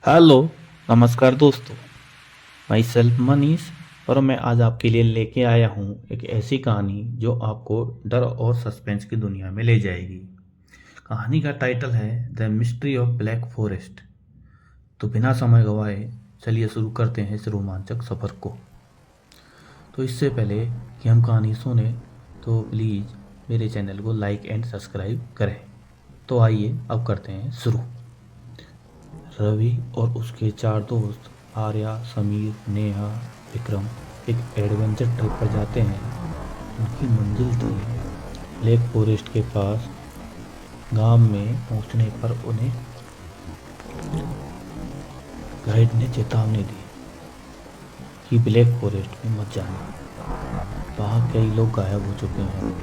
Hello, नमस्कार दोस्तों। My self Manish और मैं आज आपके लिए लेके आया हूँ एक ऐसी कहानी जो आपको डर और सस्पेंस की दुनिया में ले जाएगी। कहानी का टाइटल है the mystery of black forest. तो बिना समय गवाए चलिए शुरू करते हैं इस रोमांचक सफ़र को। तो इससे पहले कि हम कहानी सुने तो प्लीज़ मेरे चैनल को लाइक एंड सब्सक्राइब करें। तो आइए अब करते हैं शुरू। रवि और उसके चार दोस्त आर्या, समीर, नेहा, विक्रम एक एडवेंचर ट्रिप पर जाते हैं। उनकी मंजिल थी ब्लैक फॉरेस्ट के पास। गांव में पहुंचने पर उन्हें गाइड ने चेतावनी दी कि ब्लैक फॉरेस्ट में मत जाना, वहाँ कई लोग गायब हो चुके हैं।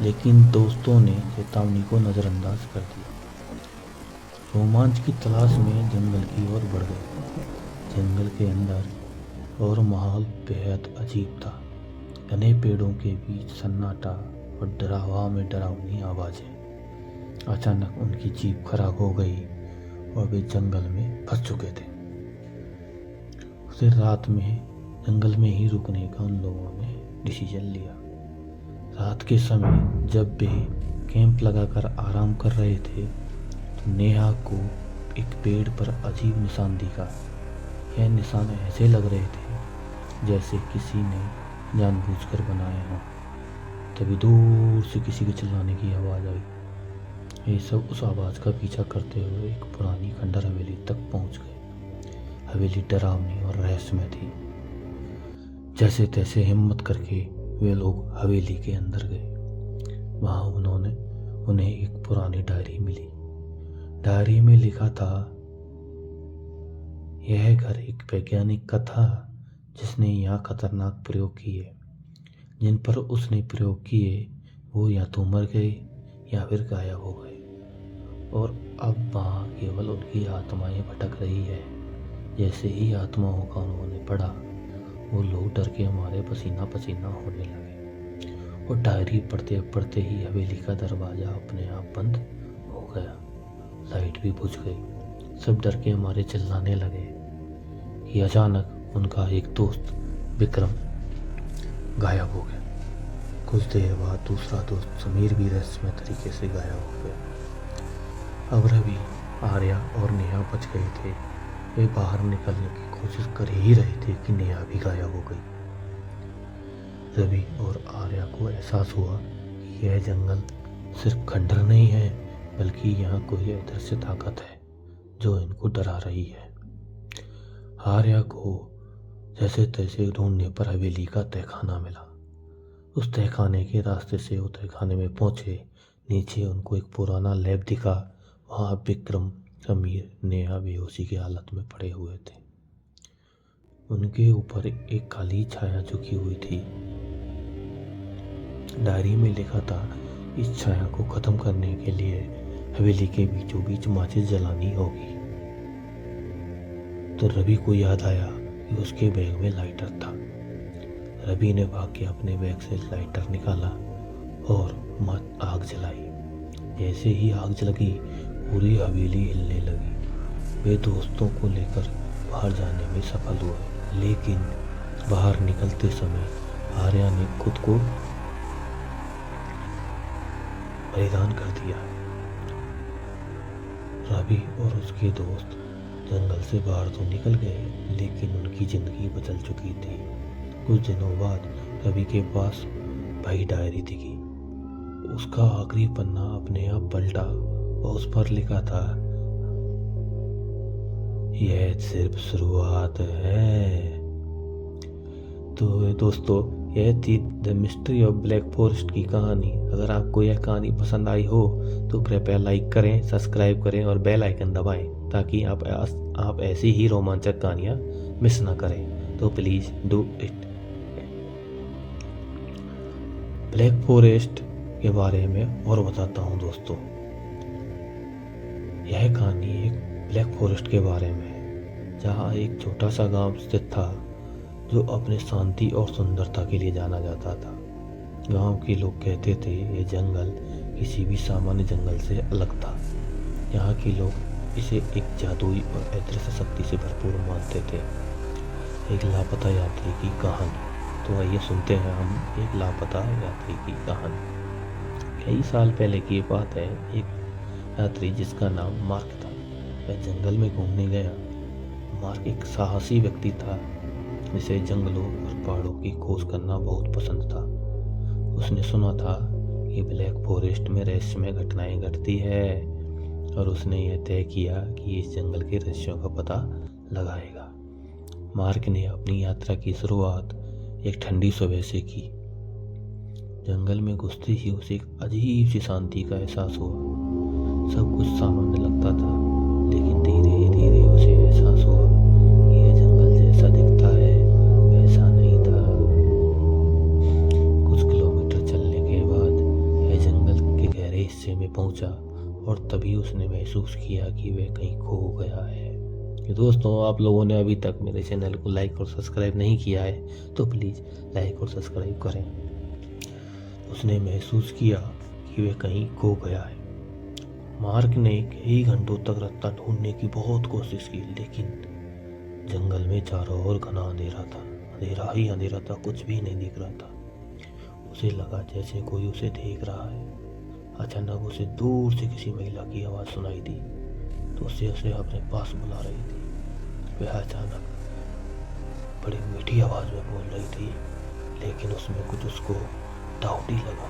लेकिन दोस्तों ने चेतावनी को नज़रअंदाज कर दिया। रोमांच की तलाश में जंगल की ओर बढ़ गए। जंगल के अंदर और माहौल बेहद अजीब था। घने पेड़ों के बीच सन्नाटा और हवा में डरावनी आवाजें। अचानक उनकी जीप खराब हो गई और वे जंगल में फंस चुके थे। उसे रात में जंगल में ही रुकने का उन लोगों ने डिसीजन लिया। रात के समय जब वे कैंप लगाकर आराम कर रहे थे तो नेहा को एक पेड़ पर अजीब निशान दिखा। यह निशान ऐसे लग रहे थे जैसे किसी ने जानबूझकर बनाए हों। तभी दूर से किसी के चिल्लाने की आवाज़ आई। ये सब उस आवाज़ का पीछा करते हुए एक पुरानी खंडर हवेली तक पहुंच गए। हवेली डरावनी और रहस्यमय थी। जैसे तैसे हिम्मत करके वे लोग हवेली के अंदर गए। वहाँ उन्हें एक पुरानी डायरी मिली। डायरी में लिखा था, यह घर एक वैज्ञानिक का था जिसने यहाँ खतरनाक प्रयोग किए। जिन पर उसने प्रयोग किए वो या तो मर गए या फिर गायब हो गए, और अब वहाँ केवल उनकी आत्माएं भटक रही है। जैसे ही आत्माओं का उन्होंने पढ़ा वो लोग डर के हमारे पसीना पसीना होने लगे। और डायरी पढ़ते पढ़ते ही हवेली का दरवाज़ा अपने आप बंद हो गया। लाइट भी बुझ गई। सब डर के हमारे चिल्लाने लगे कि अचानक उनका एक दोस्त विक्रम गायब हो गया। कुछ देर बाद दूसरा दोस्त समीर भी रहस्यमय तरीके से गायब हो गया। अब रवि, आर्या और नेहा बच गए थे। वे बाहर निकलने की कोशिश कर ही रहे थे कि नेहा भी गायब हो गई। रवि और आर्या को एहसास हुआ कि यह जंगल सिर्फ खंडर नहीं है, बल्कि यहाँ कोई अदृश्य ताकत है जो इनको डरा रही है। आर्या को जैसे तैसे ढूंढने पर हवेली का तहखाना मिला। उस तहखाने के रास्ते से वो तहखाने में पहुंचे। नीचे उनको एक पुराना लैब दिखा। वहाँ विक्रम, समीर, नेहा बेहोशी की हालत में पड़े हुए थे। उनके ऊपर एक काली छाया झुकी हुई थी। डायरी में लिखा था, इस छाया को खत्म करने के लिए हवेली के बीचों बीच माचिस जलानी होगी। तो रवि को याद आया कि उसके बैग में लाइटर था। रवि ने भाग के अपने बैग से लाइटर निकाला और आग जलाई। जैसे ही आग जगी पूरी हवेली हिलने लगी। वे दोस्तों को लेकर बाहर जाने में सफल हुए, लेकिन बाहर निकलते समय आर्या ने खुद को बलिदान कर दिया। रवि और उसके दोस्त जंगल से बाहर तो निकल गए, लेकिन उनकी जिंदगी बदल चुकी थी। कुछ दिनों बाद रवि के पास वही डायरी दिखी। उसका आखिरी पन्ना अपने आप पलटा और उस पर लिखा था, यह सिर्फ शुरुआत है। तो दोस्तों, यह थी the mystery of black forest की कहानी। अगर आपको यह कहानी पसंद आई हो तो कृपया लाइक करें, सब्सक्राइब करें और बेल आइकन दबाएं ताकि आप ऐसी ही रोमांचक कहानियाँ मिस ना करें। तो please do it. Black forest के बारे में और बताता हूँ दोस्तों। यह कहानी एक ब्लैक फॉरेस्ट के बारे में है, जहाँ एक छोटा सा गांव स्थित था जो अपने शांति और सुंदरता के लिए जाना जाता था। गांव के लोग कहते थे ये जंगल किसी भी सामान्य जंगल से अलग था। यहाँ के लोग इसे एक जादुई और अदृश्य शक्ति से भरपूर मानते थे। एक लापता यात्री की कहानी। तो आइए सुनते हैं हम एक लापता यात्री की कहानी। कई साल पहले की बात है। एक यात्री जिसका नाम मार्क था, वह जंगल में घूमने गया। मार्क एक साहसी व्यक्ति था जिसे जंगलों और पहाड़ों की खोज करना बहुत पसंद था। उसने सुना था कि ब्लैक फॉरेस्ट में रहस्यमय घटनाएं घटती है और उसने यह तय किया कि इस जंगल के रहस्यों का पता लगाएगा। मार्क ने अपनी यात्रा की शुरुआत एक ठंडी सुबह से की। जंगल में घुसते ही उसे एक अजीब सी शांति का एहसास हुआ। सब कुछ सामान्य लगता था, लेकिन धीरे धीरे उसे एहसास हुआ कि यह जंगल जैसा दिखता है वैसा नहीं था। कुछ किलोमीटर चलने के बाद यह जंगल के गहरे हिस्से में पहुंचा और तभी उसने महसूस किया कि वह कहीं खो गया है। दोस्तों, आप लोगों ने अभी तक मेरे चैनल को लाइक और सब्सक्राइब नहीं किया है तो प्लीज़ लाइक और सब्सक्राइब करें। उसने महसूस किया कि वह कहीं खो गया है। मार्क ने कई घंटों तक रास्ता ढूंढने की बहुत कोशिश की, लेकिन जंगल में चारों ओर घना अंधेरा था। अंधेरा ही अंधेरा था, कुछ भी नहीं दिख रहा था। उसे लगा जैसे कोई उसे देख रहा है। अचानक उसे दूर से किसी महिला की आवाज़ सुनाई दी तो उसे अपने पास बुला रही थी। वह अचानक बड़ी मीठी आवाज़ में बोल रही थी, लेकिन उसमें कुछ उसको डाउट ही लगा।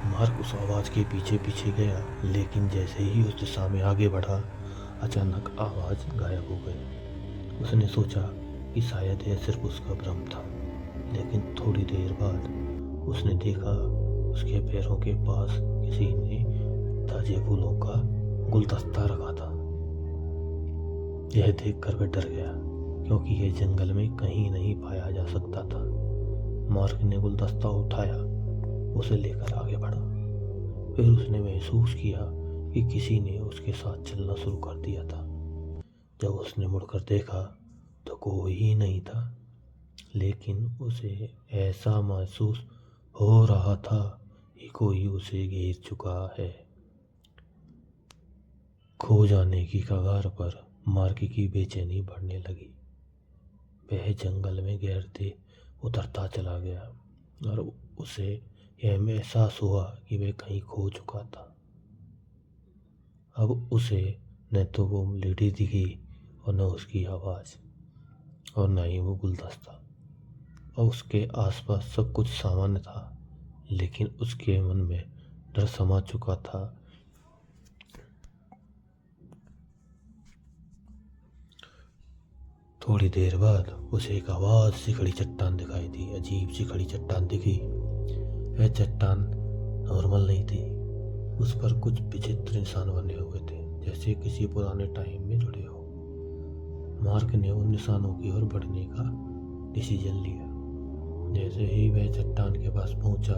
मार्क उस आवाज़ के पीछे पीछे गया, लेकिन जैसे ही उस दिशा में आगे बढ़ा, अचानक आवाज़ गायब हो गई। उसने सोचा कि शायद यह सिर्फ उसका भ्रम था, लेकिन थोड़ी देर बाद उसने देखा उसके पैरों के पास किसी ने ताजे फूलों का गुलदस्ता रखा था। यह देखकर वह डर गया, क्योंकि यह जंगल में कहीं नहीं पाया जा सकता था। मार्क ने गुलदस्ता उठाया, उसे लेकर आगे बढ़ा। फिर उसने महसूस किया कि किसी ने उसके साथ चलना शुरू कर दिया था। जब उसने मुड़कर देखा तो कोई ही नहीं था, लेकिन उसे ऐसा महसूस हो रहा था कि कोई उसे घेर चुका है। खो जाने की कगार पर मार्क की बेचैनी बढ़ने लगी। वह जंगल में गहरे उतरता चला गया और उसे यह एहसास हुआ कि वह कहीं खो चुका था। अब उसे न तो वो लेडी दिखी और न उसकी आवाज़ और न ही वो गुलदस्ता। और उसके आसपास सब कुछ सामान्य था, लेकिन उसके मन में डर समा चुका था। थोड़ी देर बाद उसे एक आवाज सी खड़ी चट्टान दिखाई दी। अजीब सी खड़ी चट्टान दिखी। वह चट्टान नॉर्मल नहीं थी। उस पर कुछ विचित्र निशान बने हुए थे, जैसे किसी पुराने टाइम में जुड़े हो। मार्क ने उन निशानों की ओर बढ़ने का डिसीजन लिया। जैसे ही वह चट्टान के पास पहुंचा,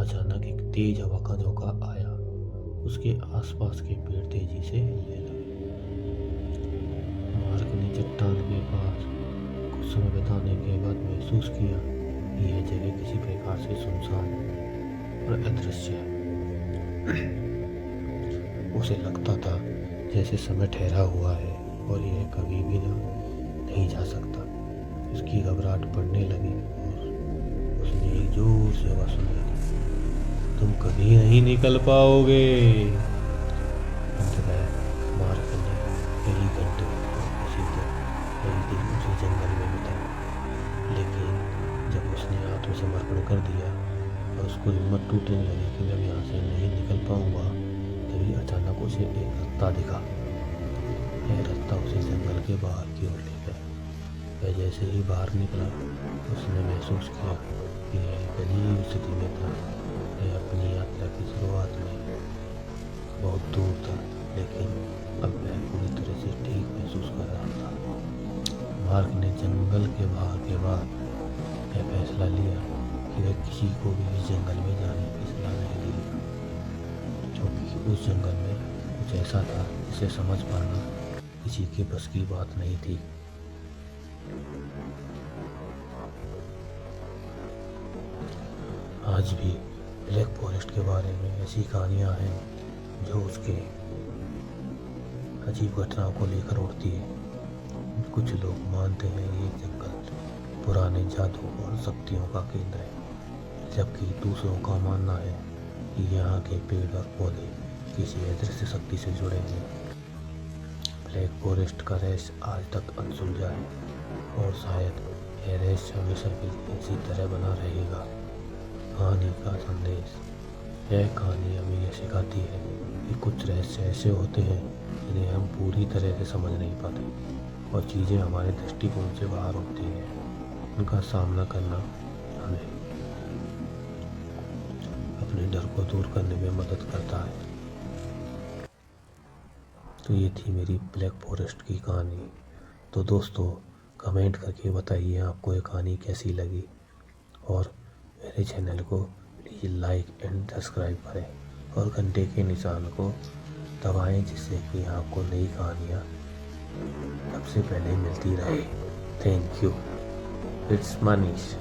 अचानक एक तेज हवा का झोंका आया। उसके आसपास के पेड़ तेजी से हिलने लगे। मार्क ने चट्टान के पास कुछ समय बिताने के बाद महसूस किया कि यह जगह किसी प्रकार से सुनसान और अदृश्य है। उसे लगता था जैसे समय ठहरा हुआ है और यह कभी भी नहीं जा सकता। उसकी घबराहट बढ़ने लगी और उसने एक जोर से आवाज़ सुनी, तुम कभी नहीं निकल पाओगे। अंततः मार्क ने कई घंटे और कई दिन उसे जंगल में बिताया, लेकिन जब उसने आत्मसमर्पण कर दिया और उसको हिम्मत टूटने लगी कि मैं यहाँ से नहीं निकल पाऊंगा, तभी अचानक उसे एक रास्ता दिखा। यह रास्ता उसे जंगल के बाहर की ओर ले गया। वह जैसे ही बाहर निकला, उसने महसूस किया कि यह एक अजीब स्थिति में था। वह अपनी यात्रा की शुरुआत में बहुत दूर था, लेकिन अब वह पूरी तरह से ठीक महसूस कर रहा था। मार्क ने जंगल के बाहर के बाद यह फैसला लिया कि वह किसी को भी इस जंगल में जाने की सलाह नहीं देगा, क्योंकि उस जंगल में कुछ ऐसा था जिसे समझ पाना किसी के बस की बात नहीं थी। आज भी ब्लैक फॉरेस्ट के बारे में ऐसी कहानियां हैं जो उसके अजीब घटनाओं को लेकर उड़ती है। कुछ लोग मानते हैं ये जंगल पुराने जादू और शक्तियों का केंद्र है, जबकि दूसरों का मानना है कि यहाँ के पेड़ और पौधे किसी अदृश्य शक्ति से जुड़े हैं। ब्लैक फॉरेस्ट का रहस्य आज तक अनसुलझा है और शायद यह रहस्य हमेशा के लिए इसी तरह बना रहेगा। कहानी का संदेश। यह कहानी हमें यह सिखाती है कि कुछ रहस्य ऐसे होते हैं जिन्हें हम पूरी तरह से समझ नहीं पाते और चीज़ें हमारे दृष्टिकोण से बाहर होती हैं। उनका सामना करना हमें अपने डर को दूर करने में मदद करता है। तो ये थी मेरी ब्लैक फॉरेस्ट की कहानी। तो दोस्तों, कमेंट करके बताइए आपको ये कहानी कैसी लगी और मेरे चैनल को प्लीज़ लाइक एंड सब्सक्राइब करें और घंटे के निशान को दबाएं, जिससे कि आपको नई कहानियाँ सबसे पहले मिलती रहे। Thank you. इट्स मनीष।